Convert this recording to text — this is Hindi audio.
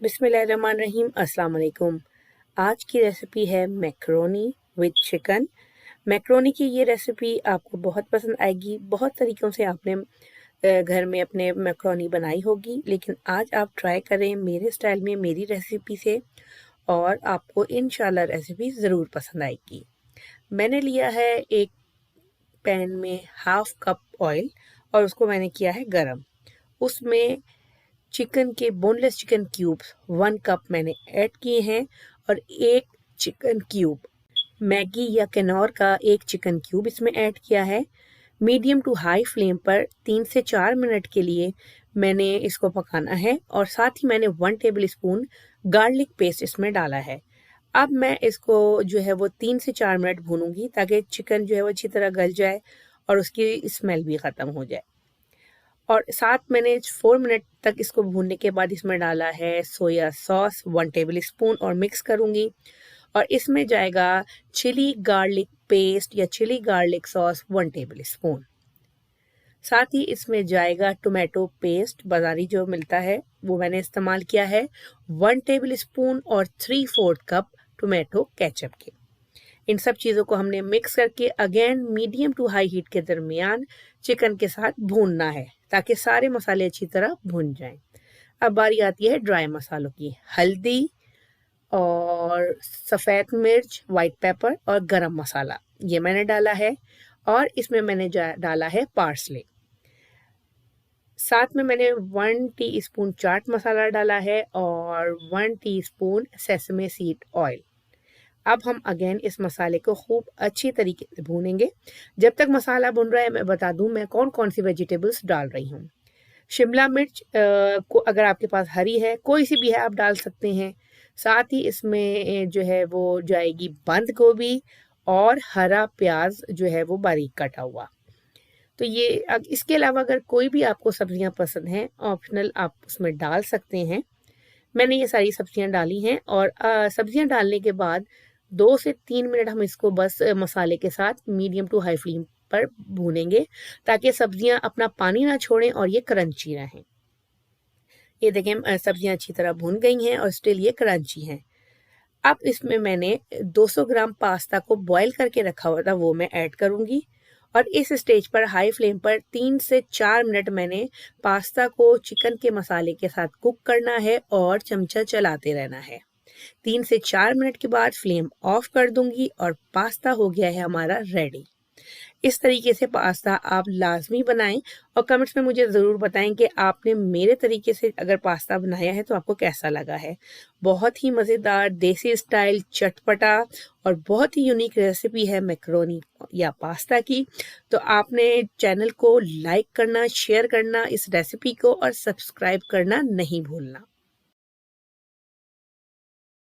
बिस्मिल्लाहिर्रहमानिर्रहीम। अस्सलाम वालेकुम। आज की रेसिपी है मैक्रोनी विद चिकन। मैक्रोनी की ये रेसिपी आपको बहुत पसंद आएगी। बहुत तरीक़ों से आपने घर में अपने मैक्रोनी बनाई होगी, लेकिन आज आप ट्राई करें मेरे स्टाइल में, मेरी रेसिपी से, और आपको इंशाल्लाह रेसिपी ज़रूर पसंद आएगी। मैंने लिया है एक पैन में हाफ कप ऑयल और उसको मैंने किया है गरम। उसमें चिकन के बोनलेस चिकन क्यूब्स 1 कप मैंने ऐड किए हैं और एक चिकन क्यूब मैगी या केनौर का एक चिकन क्यूब इसमें ऐड किया है। मीडियम टू हाई फ्लेम पर 3 से 4 मिनट के लिए मैंने इसको पकाना है और साथ ही मैंने 1 टेबल स्पून गार्लिक पेस्ट इसमें डाला है। अब मैं इसको जो है वो 3 से 4 मिनट भूनूंगी ताकि चिकन जो है वो अच्छी तरह गल जाए और उसकी स्मेल भी ख़त्म हो जाए। और साथ मैंने 4 मिनट तक इसको भूनने के बाद इसमें डाला है सोया सॉस 1 टेबल स्पून और मिक्स करूंगी। और इसमें जाएगा चिली गार्लिक पेस्ट या chilli garlic sauce 1 tablespoon. साथ ही इसमें जाएगा टोमेटो पेस्ट, बाजारी जो मिलता है वो मैंने इस्तेमाल किया है 1 टेबल स्पून और 3/4 कप टोमेटो केचप के। इन सब चीज़ों को हमने मिक्स करके again medium to high heat के दरमियान चिकन के साथ भूनना है ताकि सारे मसाले अच्छी तरह भुन जाएं। अब बारी आती है ड्राई मसालों की। हल्दी और सफ़ेद मिर्च, वाइट पेपर और गरम मसाला ये मैंने डाला है और इसमें मैंने डाला है पार्सले। साथ में मैंने 1 टीस्पून चाट मसाला डाला है और 1 टीस्पून सेसमे सीड ऑयल। अब हम अगेन इस मसाले को खूब अच्छी तरीके से भूनेंगे। जब तक मसाला भुन रहा है मैं बता दूं मैं कौन कौन सी वेजिटेबल्स डाल रही हूँ। शिमला मिर्च को अगर आपके पास हरी है, कोई सी भी है, आप डाल सकते हैं। साथ ही इसमें जो है वो जाएगी बंद गोभी और हरा प्याज जो है वो बारीक कटा हुआ। तो ये इसके अलावा अगर कोई भी आपको सब्जियां पसंद हैं, ऑप्शनल, आप उसमें डाल सकते हैं। मैंने ये सारी सब्जियां डाली हैं और सब्जियां डालने के बाद 2 से 3 मिनट हम इसको बस मसाले के साथ मीडियम टू हाई फ्लेम पर भूनेंगे ताकि सब्जियां अपना पानी ना छोड़ें और ये क्रंची रहें। ये देखें सब्जियां अच्छी तरह भून गई हैं और स्टिल ये क्रंची हैं। अब इसमें मैंने 200 ग्राम पास्ता को बॉईल करके रखा हुआ था वो मैं ऐड करूंगी और इस स्टेज पर हाई फ्लेम पर 3 से 4 मिनट मैंने पास्ता को चिकन के मसाले के साथ कुक करना है और चमचा चलाते रहना है। 3 से 4 मिनट के बाद फ्लेम ऑफ कर दूंगी और पास्ता हो गया है हमारा रेडी। इस तरीके से पास्ता आप लाजमी बनाएं और कमेंट्स में मुझे ज़रूर बताएं कि आपने मेरे तरीके से अगर पास्ता बनाया है तो आपको कैसा लगा है। बहुत ही मज़ेदार देसी स्टाइल चटपटा और बहुत ही यूनिक रेसिपी है मैक्रोनी या पास्ता की। तो आपने चैनल को लाइक करना, शेयर करना इस रेसिपी को और सब्सक्राइब करना नहीं भूलना।